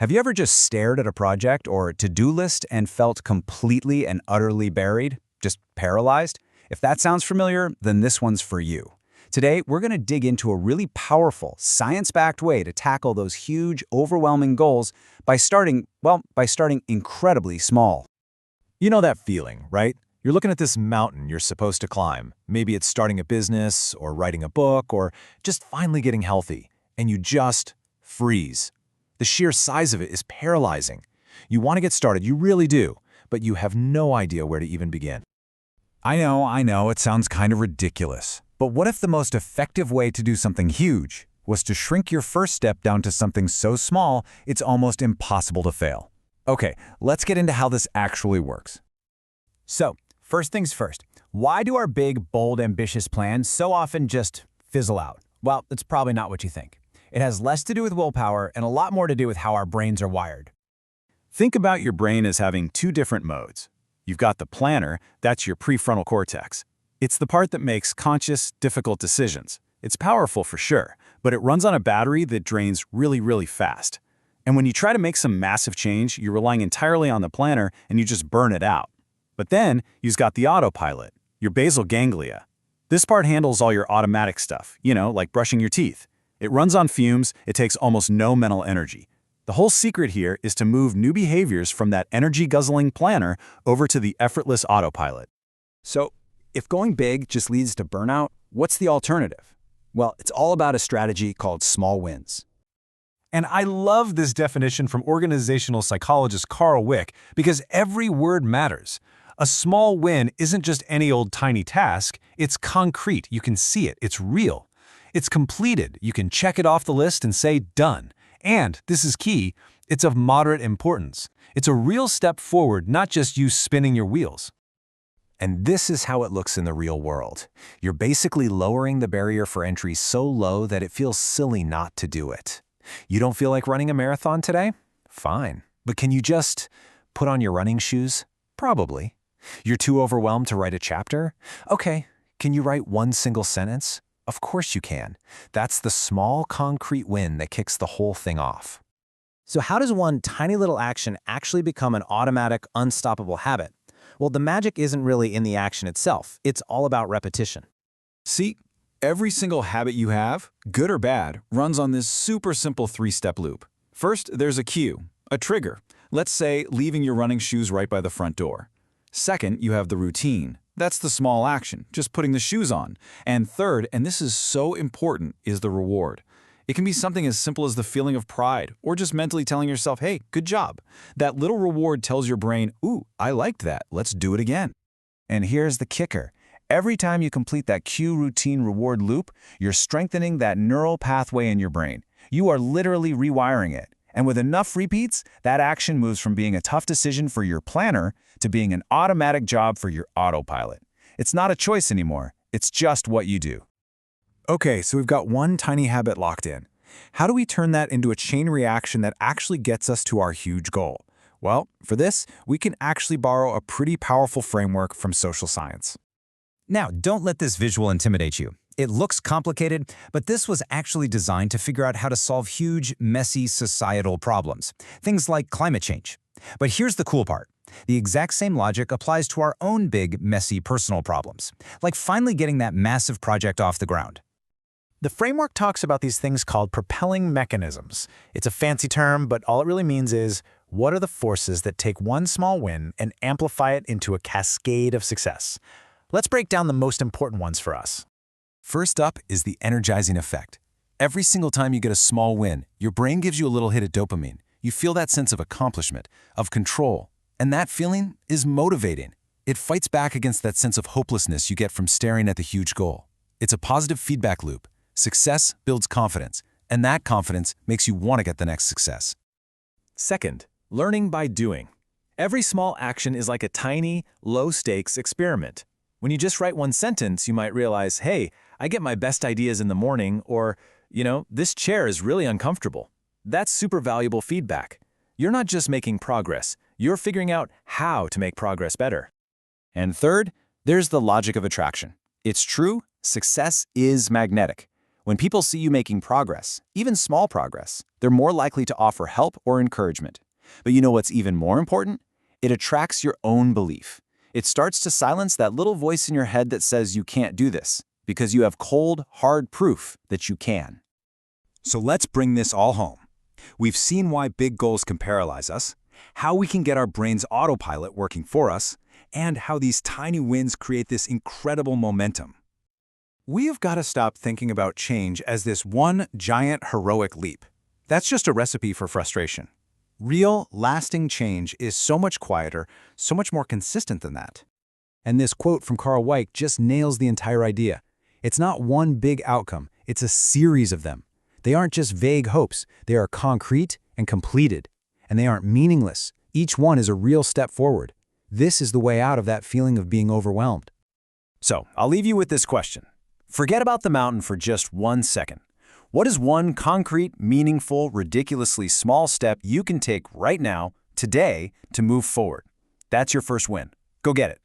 Have you ever just stared at a project or to-do list and felt completely and utterly buried, just paralyzed? If that sounds familiar, then this one's for you. Today, we're going to dig into a really powerful, science-backed way to tackle those huge, overwhelming goals by starting incredibly small. You know that feeling, right? You're looking at this mountain you're supposed to climb. Maybe it's starting a business, or writing a book, or just finally getting healthy, and you just freeze. The sheer size of it is paralyzing. You want to get started, you really do, but you have no idea where to even begin. I know, it sounds kind of ridiculous. But what if the most effective way to do something huge was to shrink your first step down to something so small it's almost impossible to fail? Okay, let's get into how this actually works. So, first things first, why do our big, bold, ambitious plans so often just fizzle out? Well, it's probably not what you think. It has less to do with willpower and a lot more to do with how our brains are wired. Think about your brain as having two different modes. You've got the planner, that's your prefrontal cortex. It's the part that makes conscious, difficult decisions. It's powerful for sure, but it runs on a battery that drains really, really fast. And when you try to make some massive change, you're relying entirely on the planner and you just burn it out. But then you've got the autopilot, your basal ganglia. This part handles all your automatic stuff, like brushing your teeth. It runs on fumes, it takes almost no mental energy. The whole secret here is to move new behaviors from that energy-guzzling planner over to the effortless autopilot. So, if going big just leads to burnout, what's the alternative? Well, it's all about a strategy called small wins. And I love this definition from organizational psychologist Carl Wick because every word matters. A small win isn't just any old tiny task, it's concrete, you can see it, it's real. It's completed, you can check it off the list and say done. And, this is key, it's of moderate importance. It's a real step forward, not just you spinning your wheels. And this is how it looks in the real world. You're basically lowering the barrier for entry so low that it feels silly not to do it. You don't feel like running a marathon today? Fine. But can you just put on your running shoes? Probably. You're too overwhelmed to write a chapter? Okay. Can you write one single sentence? Of course you can. That's the small, concrete win that kicks the whole thing off. So how does one tiny little action actually become an automatic, unstoppable habit? Well, the magic isn't really in the action itself. It's all about repetition. See, every single habit you have, good or bad, runs on this super simple three-step loop. First, there's a cue, a trigger. Let's say leaving your running shoes right by the front door. Second, you have the routine. That's the small action, just putting the shoes on. And third, and this is so important, is the reward. It can be something as simple as the feeling of pride, or just mentally telling yourself, hey, good job. That little reward tells your brain, ooh, I liked that, let's do it again. And here's the kicker. Every time you complete that cue routine reward loop, you're strengthening that neural pathway in your brain. You are literally rewiring it. And with enough repeats, that action moves from being a tough decision for your planner to being an automatic job for your autopilot. It's not a choice anymore. It's just what you do. Okay, so we've got one tiny habit locked in. How do we turn that into a chain reaction that actually gets us to our huge goal? Well, for this, we can actually borrow a pretty powerful framework from social science. Now, don't let this visual intimidate you. It looks complicated, but this was actually designed to figure out how to solve huge, messy societal problems. Things like climate change. But here's the cool part. The exact same logic applies to our own big, messy personal problems, like finally getting that massive project off the ground. The framework talks about these things called propelling mechanisms. It's a fancy term, but all it really means is, what are the forces that take one small win and amplify it into a cascade of success? Let's break down the most important ones for us. First up is the energizing effect. Every single time you get a small win, your brain gives you a little hit of dopamine. You feel that sense of accomplishment, of control. And that feeling is motivating. It fights back against that sense of hopelessness you get from staring at the huge goal. It's a positive feedback loop. Success builds confidence, and that confidence makes you want to get the next success. Second, learning by doing. Every small action is like a tiny, low-stakes experiment. When you just write one sentence, you might realize, hey, I get my best ideas in the morning, or, this chair is really uncomfortable. That's super valuable feedback. You're not just making progress, you're figuring out how to make progress better. And third, there's the logic of attraction. It's true, success is magnetic. When people see you making progress, even small progress, they're more likely to offer help or encouragement. But you know what's even more important? It attracts your own belief. It starts to silence that little voice in your head that says you can't do this, because you have cold, hard proof that you can. So let's bring this all home. We've seen why big goals can paralyze us, how we can get our brain's autopilot working for us, and how these tiny wins create this incredible momentum. We have got to stop thinking about change as this one giant heroic leap. That's just a recipe for frustration. Real, lasting change is so much quieter, so much more consistent than that. And this quote from Carl Weick just nails the entire idea. It's not one big outcome, it's a series of them. They aren't just vague hopes, they are concrete and completed. And they aren't meaningless. Each one is a real step forward. This is the way out of that feeling of being overwhelmed. So, I'll leave you with this question. Forget about the mountain for just 1 second. What is one concrete, meaningful, ridiculously small step you can take right now, today, to move forward? That's your first win. Go get it.